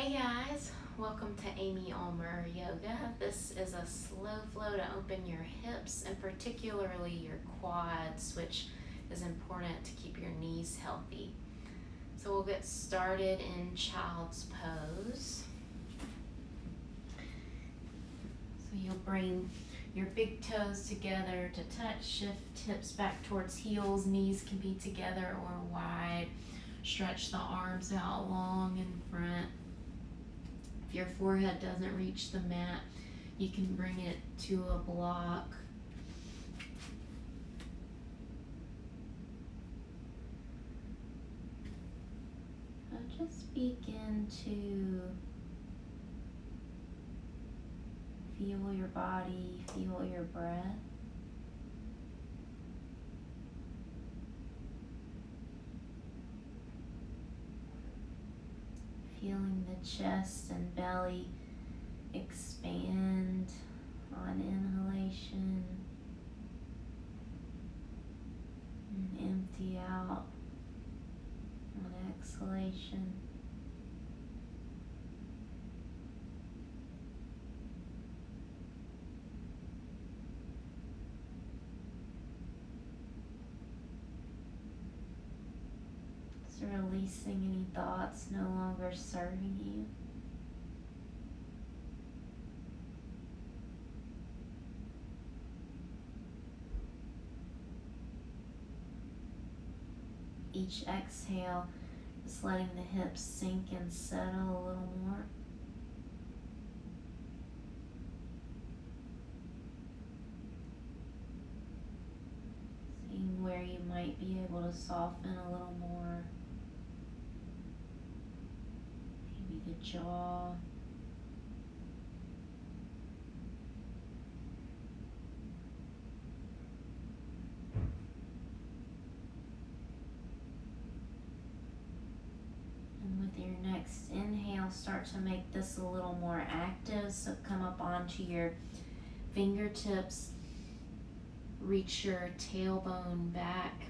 Hey guys, welcome to Amy Ulmer Yoga. This is a slow flow to open your hips and particularly your quads, which is important to keep your knees healthy. So we'll get started in child's pose. So you'll bring your big toes together to touch, shift hips back towards heels, knees can be together or wide. Stretch the arms out long in front. If your forehead doesn't reach the mat, you can bring it to a block. Just begin to feel your body, feel your breath. Feeling the chest and belly expand on inhalation and empty out on exhalation. Just releasing any thoughts no longer serving you. Each exhale, just letting the hips sink and settle a little more. Seeing where you might be able to soften a little more. Maybe the jaw. With your next inhale, start to make this a little more active. So come up onto your fingertips, reach your tailbone back,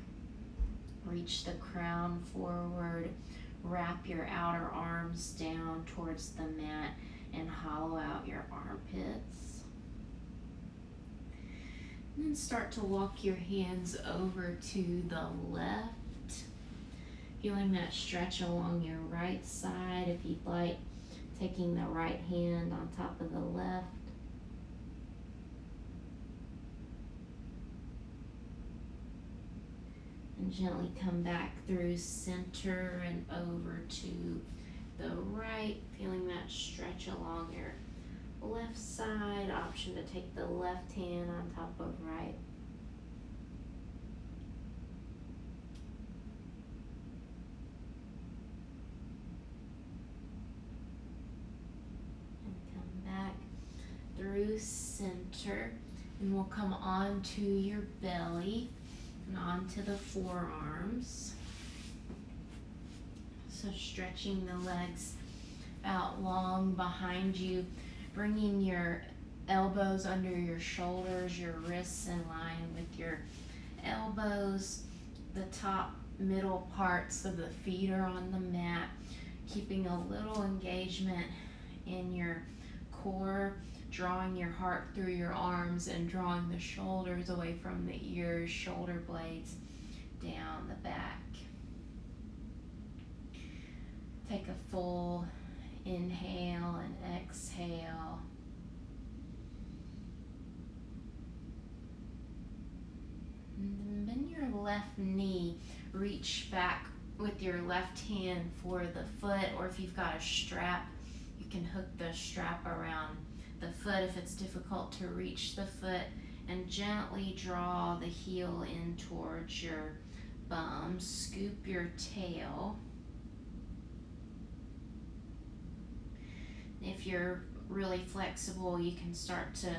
reach the crown forward, wrap your outer arms down towards the mat and hollow out your armpits. And then start to walk your hands over to the left. Feeling that stretch along your right side, if you'd like, taking the right hand on top of the left. And gently come back through center and over to the right, feeling that stretch along your left side. Option to take the left hand on top of right. Through center, and we'll come onto your belly and onto the forearms. So stretching the legs out long behind you, bringing your elbows under your shoulders, your wrists in line with your elbows. The top middle parts of the feet are on the mat, keeping a little engagement in your core, drawing your heart through your arms and drawing the shoulders away from the ears, shoulder blades down the back. Take a full inhale and exhale. And then bend your left knee, reach back with your left hand for the foot, or if you've got a strap, you can hook the strap around the foot if it's difficult to reach the foot, and gently draw the heel in towards your bum. Scoop your tail. If you're really flexible, you can start to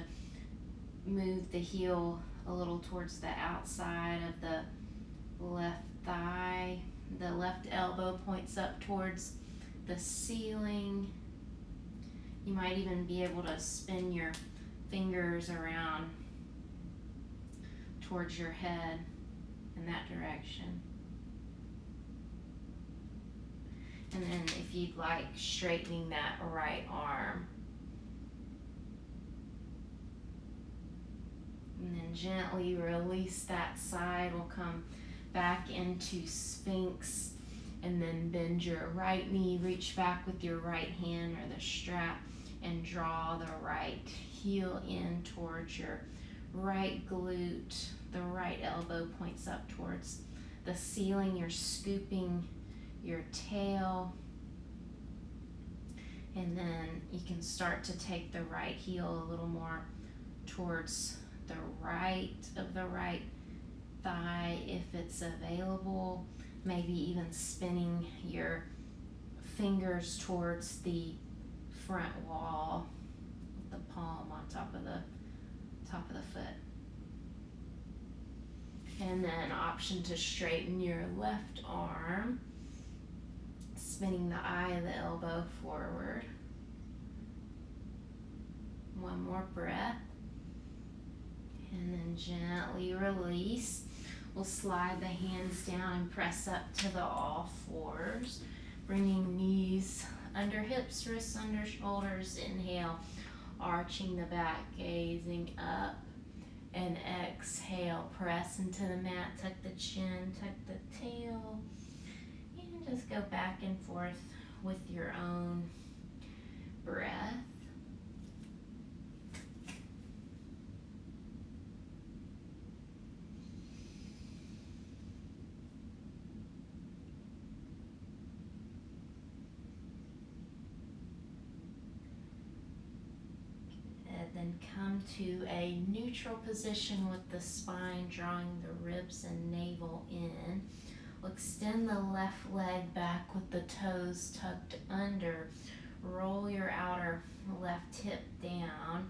move the heel a little towards the outside of the left thigh. The left elbow points up towards the ceiling. You might even be able to spin your fingers around towards your head in that direction. And then if if you'd like, straightening that right arm. And then gently release that side. We'll come back into Sphinx, and then bend your right knee, reach back with your right hand or the strap, and draw the right heel in towards your right glute. The right elbow points up towards the ceiling. You're scooping your tail. And then you can start to take the right heel a little more towards the right of the right thigh if it's available. Maybe even spinning your fingers towards the front wall with the palm on top of the foot. And then option to straighten your left arm, spinning the eye of the elbow forward. One more breath. And then gently release. We'll slide the hands down and press up to the all fours, bringing knees under hips, wrists under shoulders. Inhale, arching the back, gazing up. And exhale, press into the mat, tuck the chin, tuck the tail. And just go back and forth with your own breath. Then come to a neutral position with the spine, drawing the ribs and navel in. We'll extend the left leg back with the toes tucked under. Roll your outer left hip down.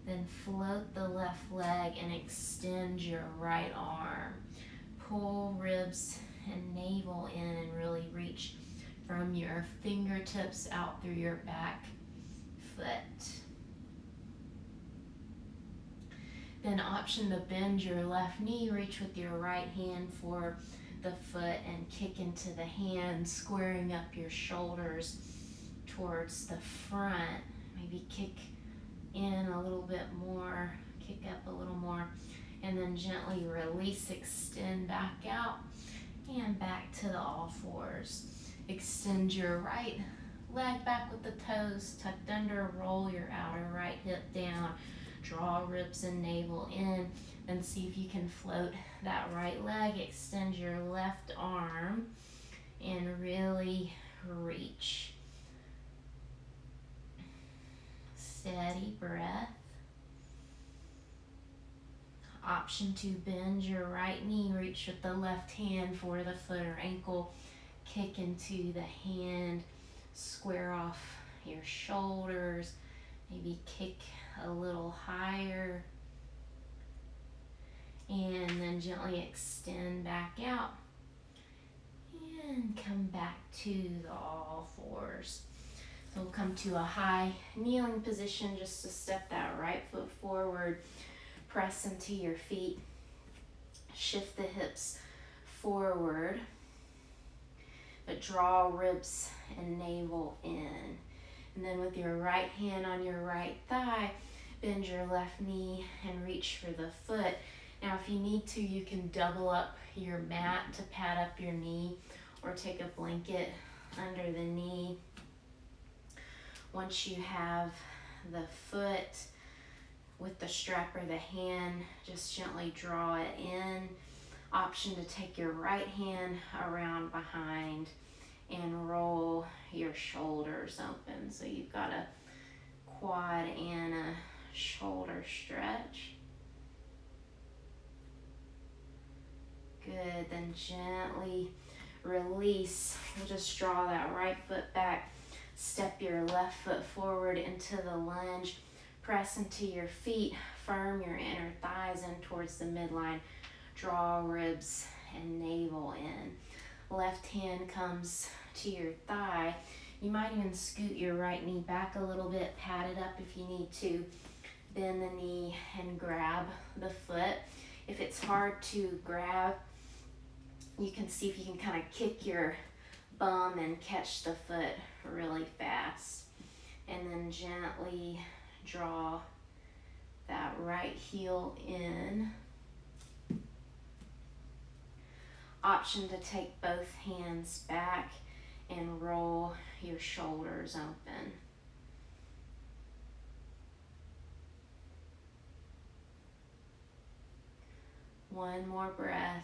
Then float the left leg and extend your right arm. Pull ribs and navel in and really reach from your fingertips out through your back foot. Then option to bend your left knee, reach with your right hand for the foot and kick into the hand, squaring up your shoulders towards the front. Maybe kick in a little bit more, kick up a little more, and then gently release, extend back out and back to the all fours. Extend your right leg back with the toes tucked under, roll your outer right hip down. Draw ribs and navel in, and see if you can float that right leg. Extend your left arm and really reach. Steady breath. Option to bend your right knee, reach with the left hand for the foot or ankle, kick into the hand, square off your shoulders, maybe kick a little higher, and then gently extend back out and come back to the all fours. So we'll come to a high kneeling position, just to step that right foot forward, press into your feet, shift the hips forward, but draw ribs and navel in. And then with your right hand on your right thigh, bend your left knee and reach for the foot. Now if you need to, you can double up your mat to pad up your knee, or take a blanket under the knee. Once you have the foot with the strap or the hand, just gently draw it in. Option to take your right hand around behind and roll your shoulders open. So you've got a quad and a shoulder stretch. Good, then gently release. We'll just draw that right foot back. Step your left foot forward into the lunge. Press into your feet. Firm your inner thighs in towards the midline. Draw ribs and navel in. Left hand comes to your thigh. You might even scoot your right knee back a little bit, pad it up if you need to. Bend the knee and grab the foot. If it's hard to grab, you can see if you can kind of kick your bum and catch the foot really fast. And then gently draw that right heel in. Option to take both hands back and roll your shoulders open. One more breath.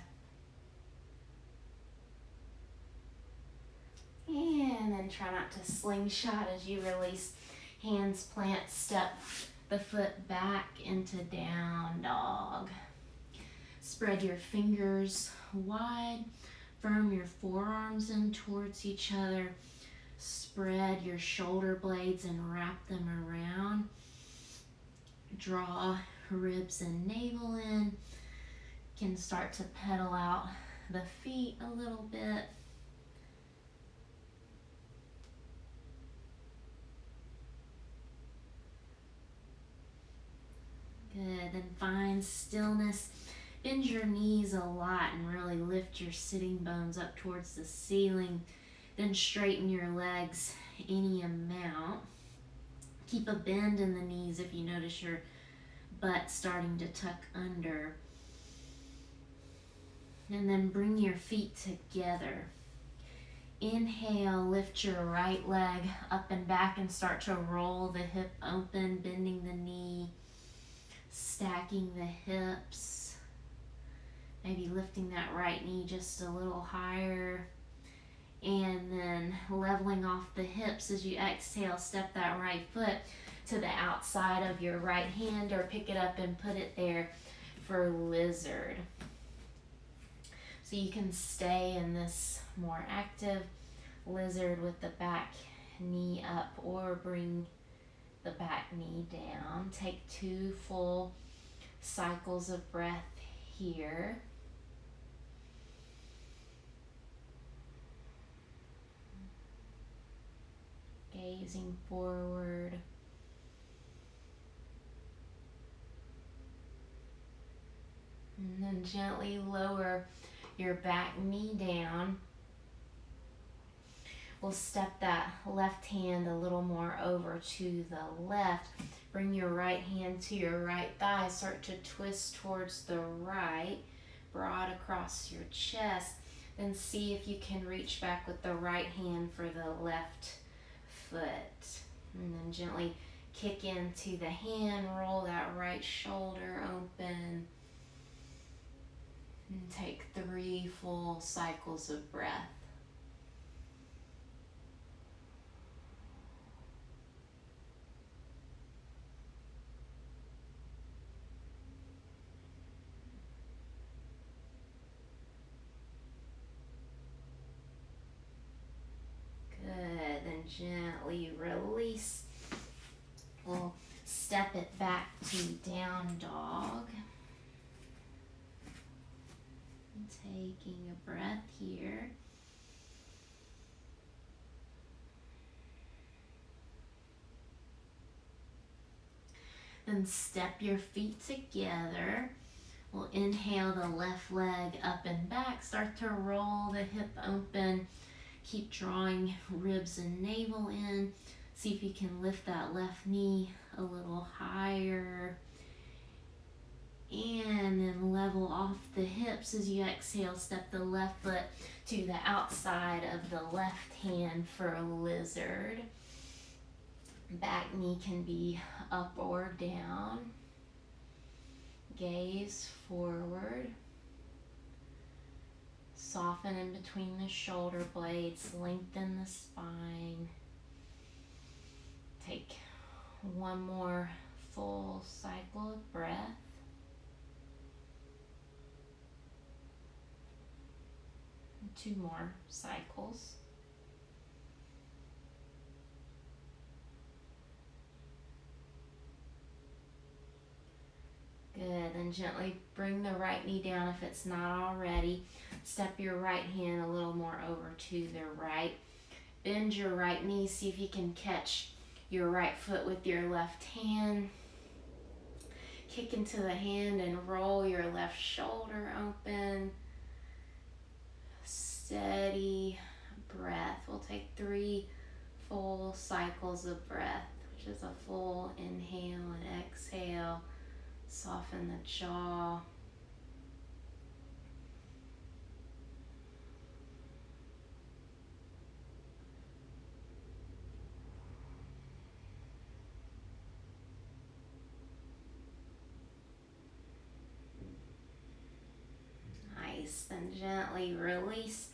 And then try not to slingshot as you release. Hands plant, step the foot back into down dog. Spread your fingers wide. Firm your forearms in towards each other. Spread your shoulder blades and wrap them around. Draw ribs and navel in. Can start to pedal out the feet a little bit. Good, then find stillness. Bend your knees a lot and really lift your sitting bones up towards the ceiling. Then straighten your legs any amount. Keep a bend in the knees if you notice your butt starting to tuck under. And then bring your feet together. Inhale, lift your right leg up and back and start to roll the hip open, bending the knee. Stacking the hips, maybe lifting that right knee just a little higher, and then leveling off the hips as you exhale. Step that right foot to the outside of your right hand or pick it up and put it there for lizard. So you can stay in this more active lizard with the back knee up or bring the back knee down. Take 2 full cycles of breath here. Gazing forward. And then gently lower your back knee down. We'll step that left hand a little more over to the left. Bring your right hand to your right thigh. Start to twist towards the right, broad across your chest. Then see if you can reach back with the right hand for the left foot. And then gently kick into the hand, roll that right shoulder open. And take 3 full cycles of breath. Gently release. We'll step it back to down dog. Taking a breath here. Then step your feet together. We'll inhale the left leg up and back. Start to roll the hip open. Keep drawing ribs and navel in. See if you can lift that left knee a little higher. And then level off the hips as you exhale. Step the left foot to the outside of the left hand for a lizard. Back knee can be up or down. Gaze forward. Soften in between the shoulder blades, lengthen the spine. Take 1 more full cycle of breath. And 2 more cycles. Good, then gently bring the right knee down if it's not already. Step your right hand a little more over to the right. Bend your right knee, see if you can catch your right foot with your left hand. Kick into the hand and roll your left shoulder open. Steady breath. We'll take 3 full cycles of breath, which is a full inhale and exhale. Soften the jaw. Nice. Then gently release.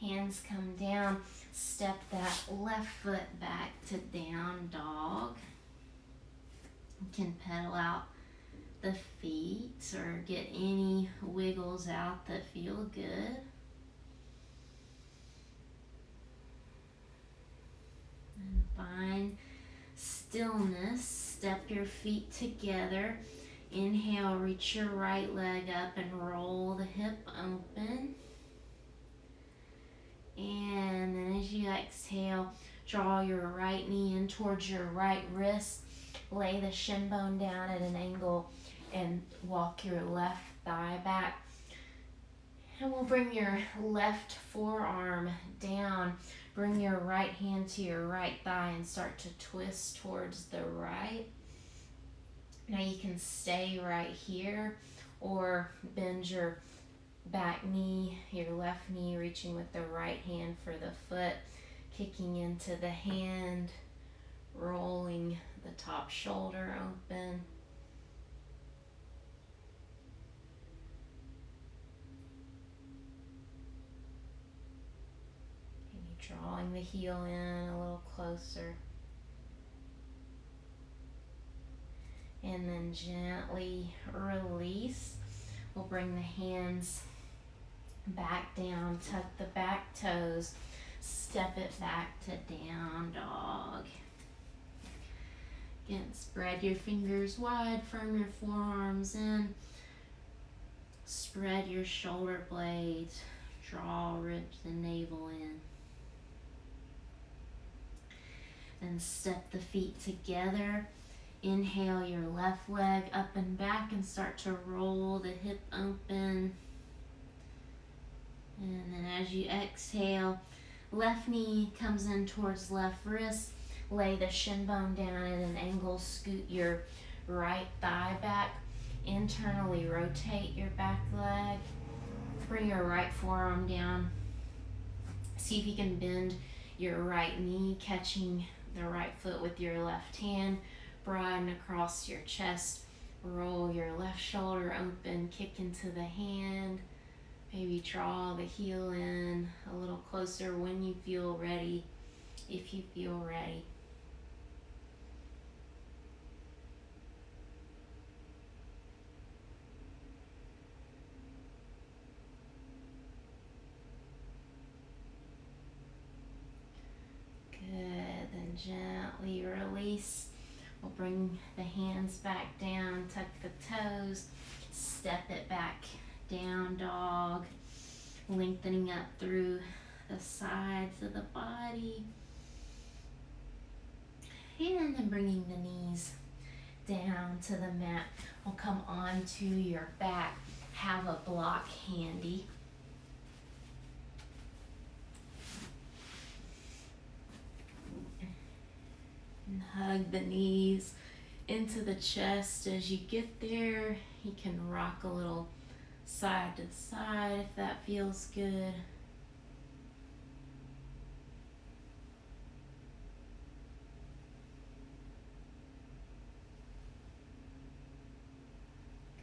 Hands come down. Step that left foot back to down dog. You can pedal out the feet or get any wiggles out that feel good. And find stillness. Step your feet together. Inhale, reach your right leg up and roll the hip open. And then as you exhale, draw your right knee in towards your right wrist. Lay the shin bone down at an angle and walk your left thigh back. And we'll bring your left forearm down. Bring your right hand to your right thigh and start to twist towards the right. Now you can stay right here or bend your back knee, your left knee, reaching with the right hand for the foot, kicking into the hand, rolling the top shoulder open. Maybe drawing the heel in a little closer. And then gently release. We'll bring the hands back down, tuck the back toes, step it back to down dog. Again, spread your fingers wide, firm your forearms in, spread your shoulder blades, draw ribs and navel in. Then step the feet together. Inhale your left leg up and back and start to roll the hip open. And then as you exhale, left knee comes in towards left wrist. Lay the shin bone down at an angle. Scoot your right thigh back. Internally rotate your back leg. Bring your right forearm down. See if you can bend your right knee, catching the right foot with your left hand. Broaden across your chest. Roll your left shoulder open. Kick into the hand. Maybe draw the heel in a little closer when you feel ready, if you feel ready. Good, then gently release. We'll bring the hands back down, tuck the toes, step it back, down dog, lengthening up through the sides of the body. And then bringing the knees down to the mat. We'll come onto your back, have a block handy. And hug the knees into the chest. As you get there, you can rock a little side to side if that feels good.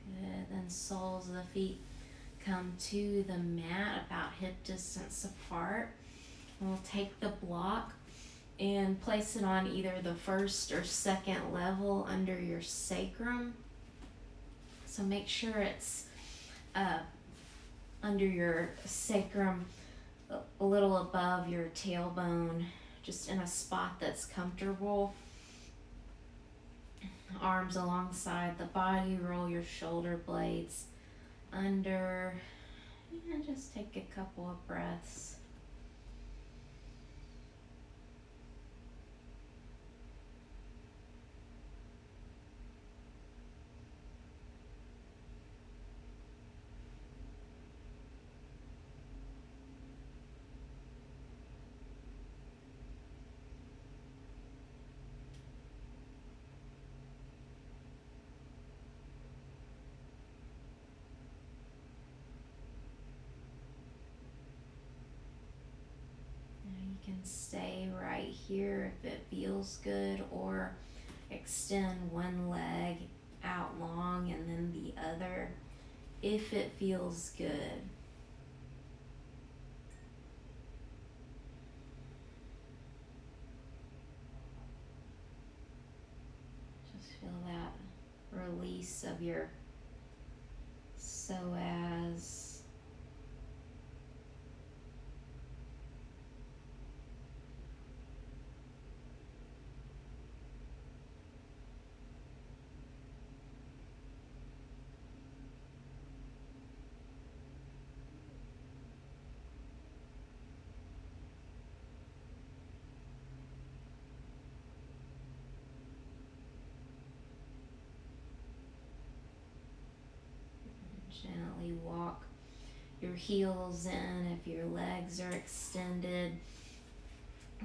Good, then soles of the feet come to the mat about hip distance apart. And we'll take the block and place it on either the first or second level under your sacrum. So make sure it's under your sacrum, a little above your tailbone, just in a spot that's comfortable. Arms alongside the body, roll your shoulder blades under, and just take a couple of breaths. stay right here if it feels good, or extend one leg out long and then the other if it feels good. Just feel that release of your psoas. Gently walk your heels in if your legs are extended.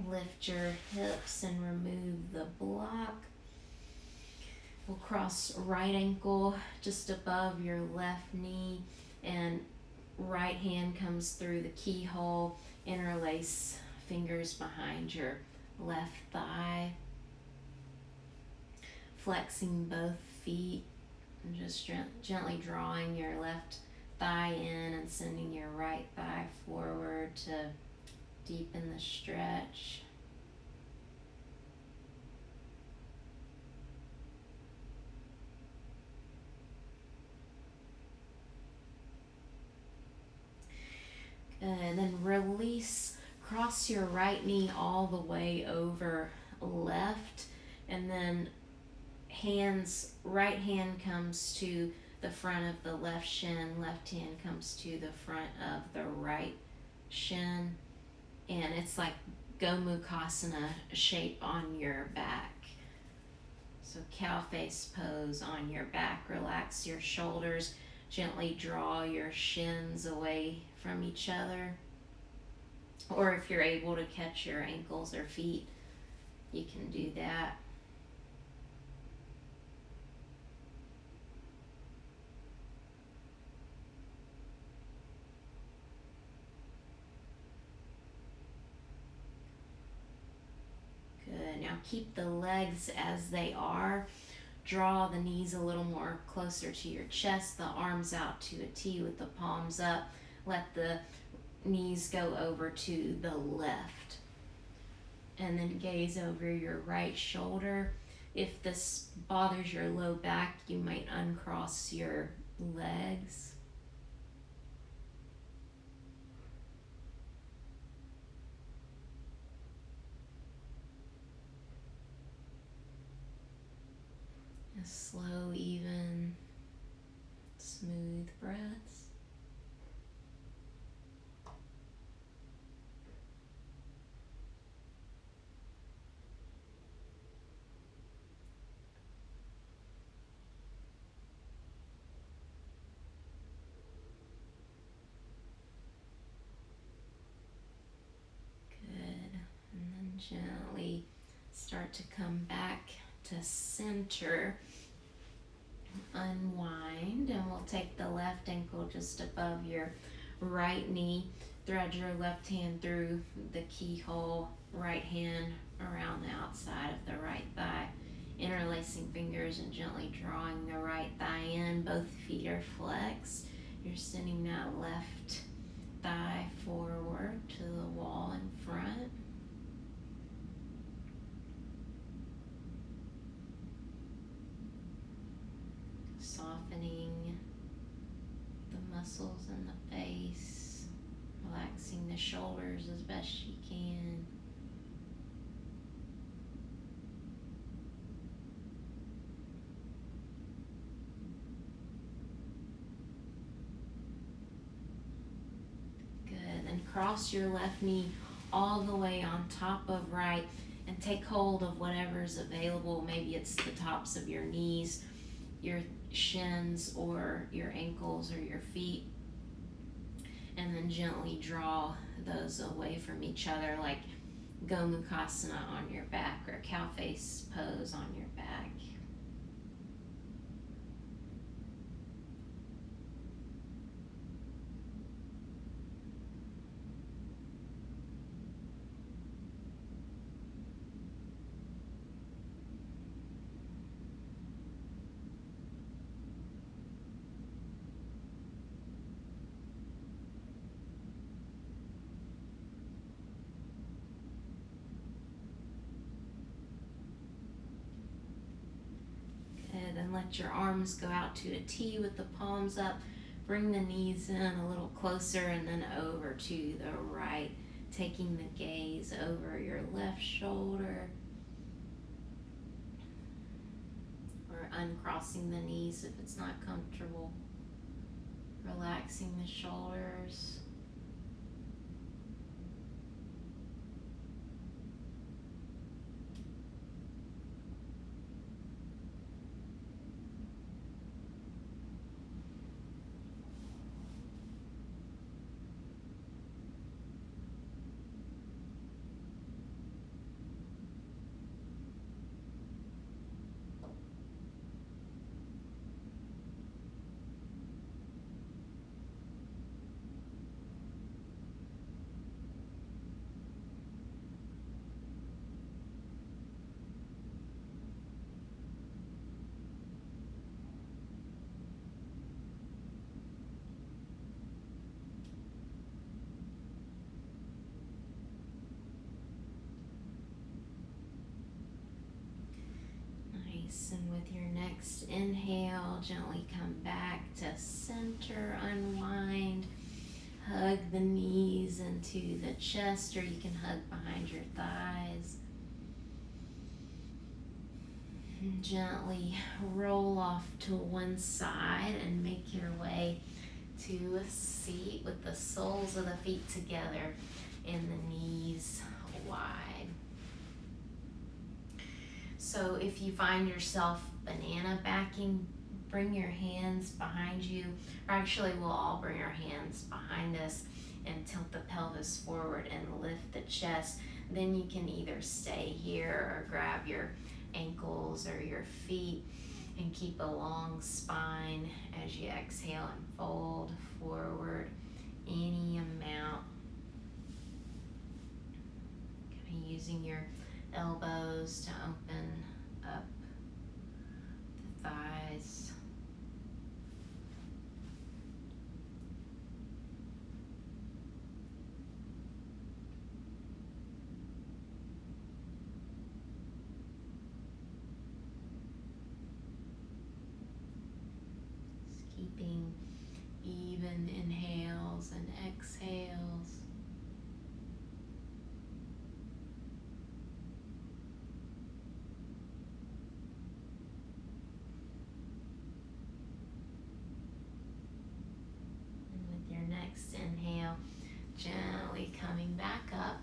Lift your hips and remove the block. We'll cross right ankle just above your left knee, and right hand comes through the keyhole. Interlace fingers behind your left thigh. Flexing both feet and just gently drawing your left thigh in and sending your right thigh forward to deepen the stretch. And then release, cross your right knee all the way over left, and then right hand comes to the front of the left shin, left hand comes to the front of the right shin, and it's like Gomukhasana shape on your back. So cow face pose on your back. Relax your shoulders, gently draw your shins away from each other, or if you're able to catch your ankles or feet, you can do that. Good. Now keep the legs as they are. Draw the knees a little more closer to your chest, the arms out to a T with the palms up. Let the knees go over to the left. And then gaze over your right shoulder. If this bothers your low back, you might uncross your legs. A slow, even, smooth breaths. Gently start to come back to center. Unwind, and we'll take the left ankle just above your right knee. Thread your left hand through the keyhole, right hand around the outside of the right thigh. Interlacing fingers and gently drawing the right thigh in. Both feet are flexed. You're sending that left thigh forward to the wall in front. Softening the muscles in the face, relaxing the shoulders as best you can. Good, then cross your left knee all the way on top of right and take hold of whatever's available. Maybe it's the tops of your knees, your shins, or your ankles or your feet, and then gently draw those away from each other, like Gomukhasana on your back or cow face pose on your back. and let your arms go out to a T with the palms up. Bring the knees in a little closer and then over to the right, taking the gaze over your left shoulder, or uncrossing the knees if it's not comfortable. Relaxing the shoulders. And with your next inhale, gently come back to center, unwind, hug the knees into the chest, or you can hug behind your thighs. And gently roll off to one side and make your way to a seat with the soles of the feet together and the knees wide. So if you find yourself banana backing, bring your hands behind you, or actually we'll all bring our hands behind us and tilt the pelvis forward and lift the chest. Then you can either stay here or grab your ankles or your feet and keep a long spine as you exhale and fold forward any amount. Kind of using your elbows to open up the thighs. Just keeping even inhales and exhales. Next inhale, gently coming back up,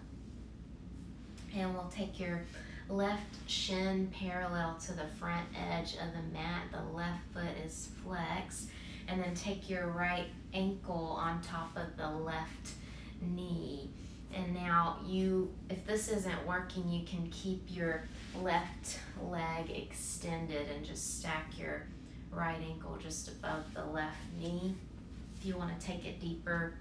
and we'll take your left shin parallel to the front edge of the mat. The left foot is flexed, and then take your right ankle on top of the left knee. And now if this isn't working, you can keep your left leg extended and just stack your right ankle just above the left knee. If you want to take it deeper,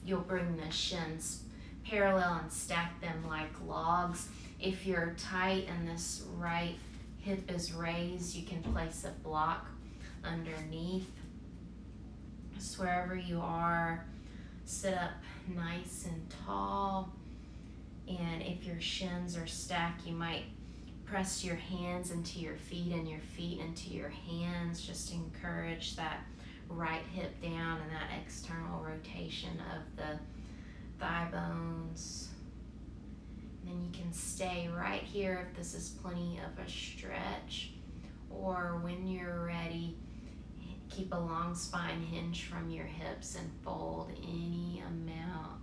you'll bring the shins parallel and stack them like logs. If you're tight and this right hip is raised, you can place a block underneath. Just wherever you are, sit up nice and tall. And if your shins are stacked, you might press your hands into your feet and your feet into your hands. Just encourage that right hip down and that external rotation of the thigh bones. And then you can stay right here if this is plenty of a stretch, or when you're ready, keep a long spine hinge from your hips and fold any amount.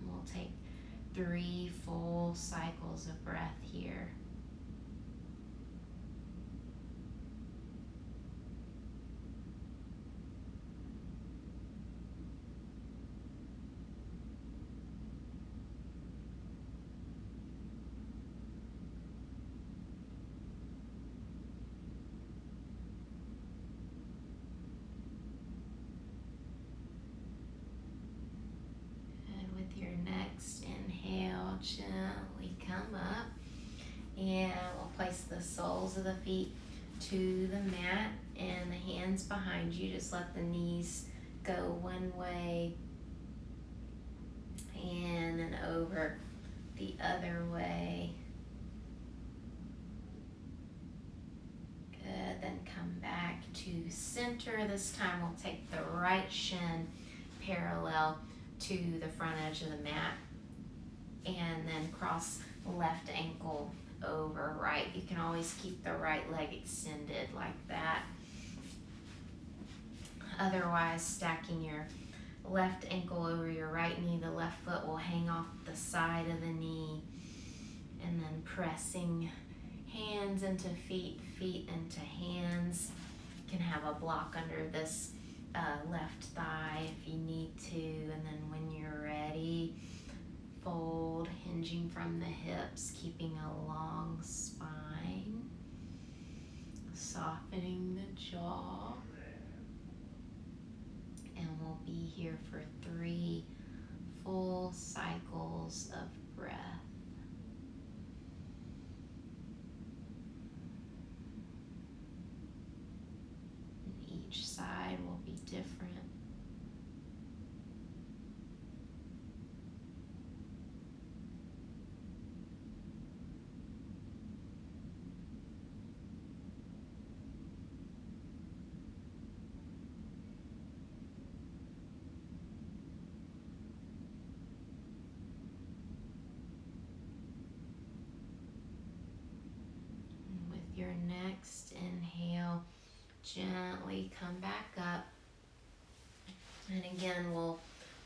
We'll take 3 full cycles of breath here. Your next inhale, gently come up, and we'll place the soles of the feet to the mat and the hands behind you. Just let the knees go one way and then over the other way. come back to center. This time we'll take the right shin parallel to the front edge of the mat, and then cross left ankle over right. You can always keep the right leg extended like that. Otherwise, stacking your left ankle over your right knee, the left foot will hang off the side of the knee, and then pressing hands into feet, feet into hands. You can have a block under this left thigh if you need to, and then when you're ready, fold, hinging from the hips, keeping a long spine, softening the jaw. And we'll be here for 3 full cycles of breath. And each side will be different. Your next inhale, gently come back up. And again, we'll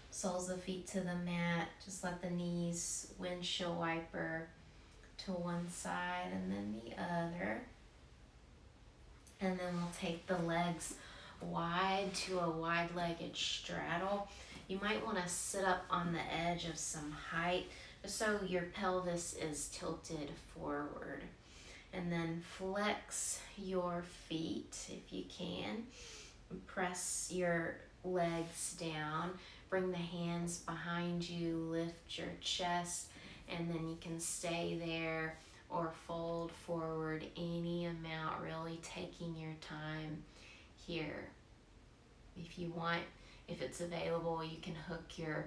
soles of feet to the mat. Just let the knees windshield wiper to one side and then the other. And then we'll take the legs wide to a wide-legged straddle. You might want to sit up on the edge of some height just so your pelvis is tilted forward. And then flex your feet if you can. Press your legs down. Bring the hands behind you. Lift your chest. And then you can stay there or fold forward any amount, really taking your time here. If you want, if it's available, you can hook your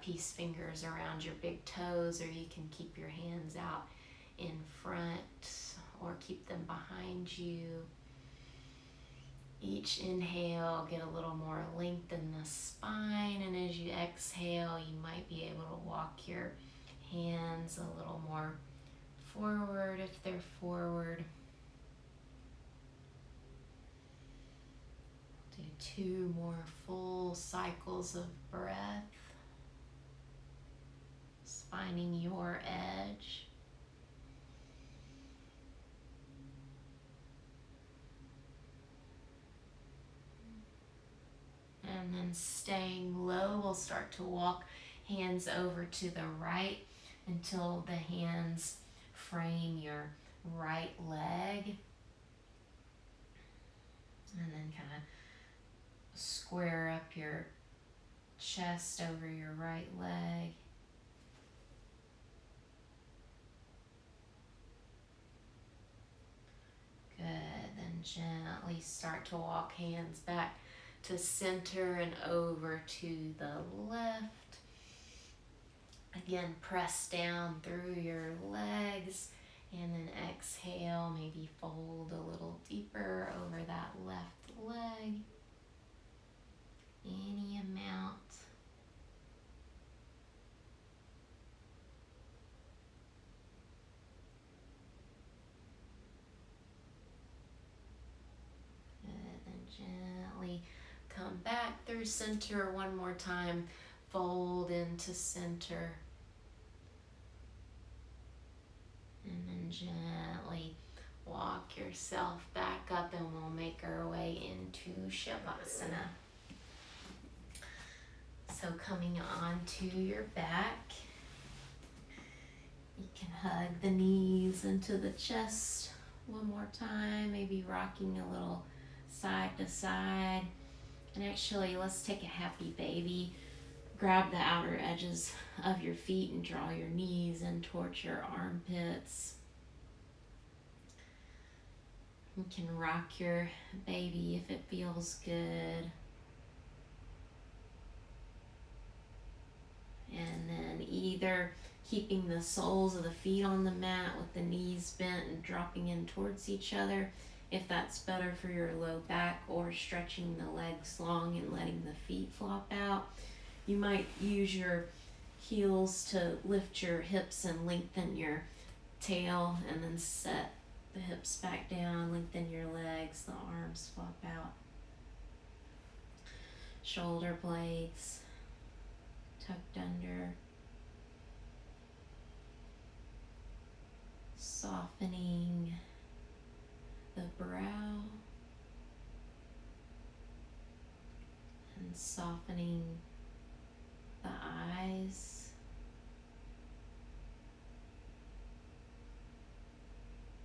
peace fingers around your big toes, or you can keep your hands out in front or keep them behind you. Each inhale, get a little more length in the spine, and as you exhale, you might be able to walk your hands a little more forward if they're forward. Do 2 more full cycles of breath, finding your edge. And then staying low, we'll start to walk hands over to the right until the hands frame your right leg. And then kind of square up your chest over your right leg. Good. Then gently start to walk hands back to center and over to the left. Again, press down through your legs, and then exhale, maybe fold a little deeper over that left leg. Any amount. Good. Then gently come back through center one more time. Fold into center. And then gently walk yourself back up, and we'll make our way into Shavasana. So coming onto your back, you can hug the knees into the chest one more time, maybe rocking a little side to side. And actually, let's take a happy baby. Grab the outer edges of your feet and draw your knees in towards your armpits. You can rock your baby if it feels good. And then either keeping the soles of the feet on the mat with the knees bent and dropping in towards each other. if that's better for your low back, or stretching the legs long and letting the feet flop out. You might use your heels to lift your hips and lengthen your tail, and then set the hips back down, lengthen your legs, the arms flop out. Shoulder blades tucked under, softening the brow and softening the eyes,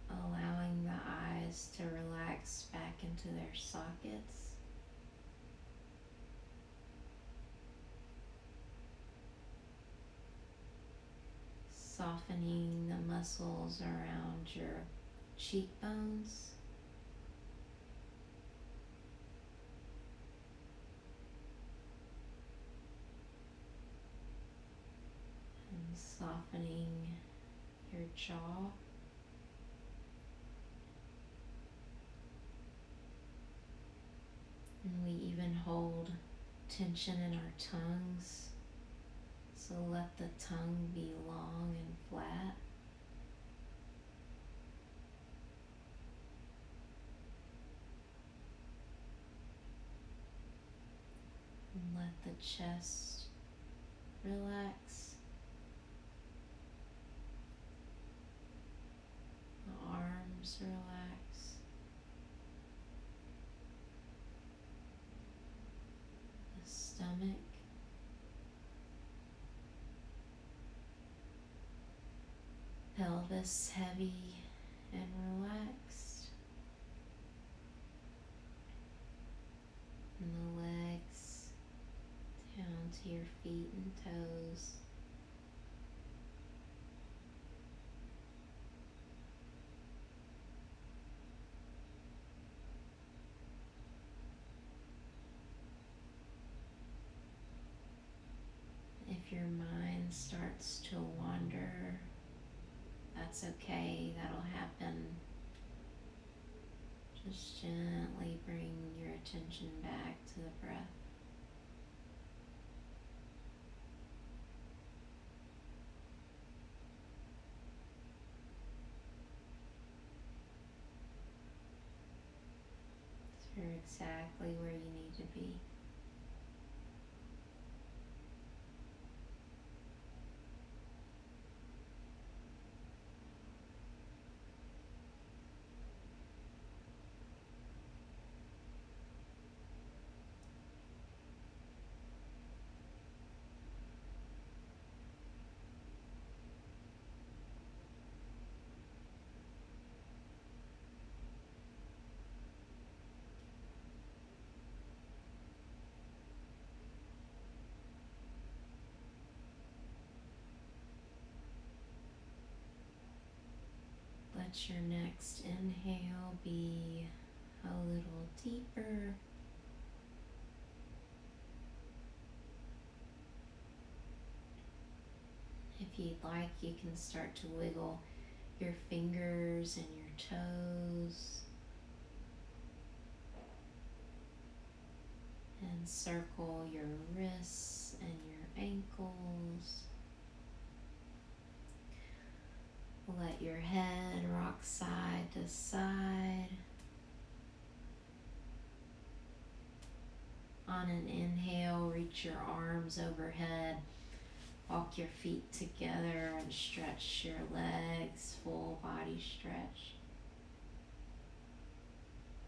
allowing the eyes to relax back into their sockets. Softening the muscles around your cheekbones. And softening your jaw. And we even hold tension in our tongues. So let the tongue be long and flat. And let the chest relax. The arms relax. The stomach. Pelvis heavy and relaxed. And the legs down to your feet and toes. If your mind starts to wander, that's okay, that'll happen. Just gently bring your attention back to the breath. So you're exactly where you need to be. Let your next inhale be a little deeper. If you'd like, you can start to wiggle your fingers and your toes, and circle your wrists and your ankles. Let your head rock side to side. On an inhale, reach your arms overhead. Walk your feet together and stretch your legs, full body stretch.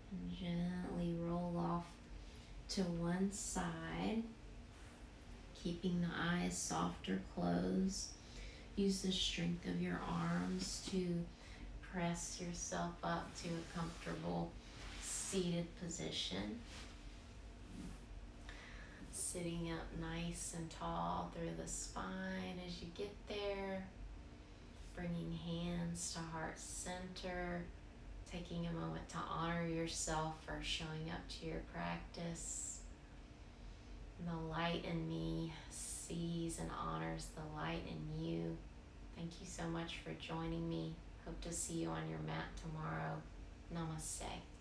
And gently roll off to one side, keeping the eyes soft or closed. Use the strength of your arms to press yourself up to a comfortable seated position. Sitting up nice and tall through the spine as you get there. Bringing hands to heart center. Taking a moment to honor yourself for showing up to your practice. And the light in me sees and honors the light in you. Thank you so much for joining me. Hope to see you on your mat tomorrow. Namaste.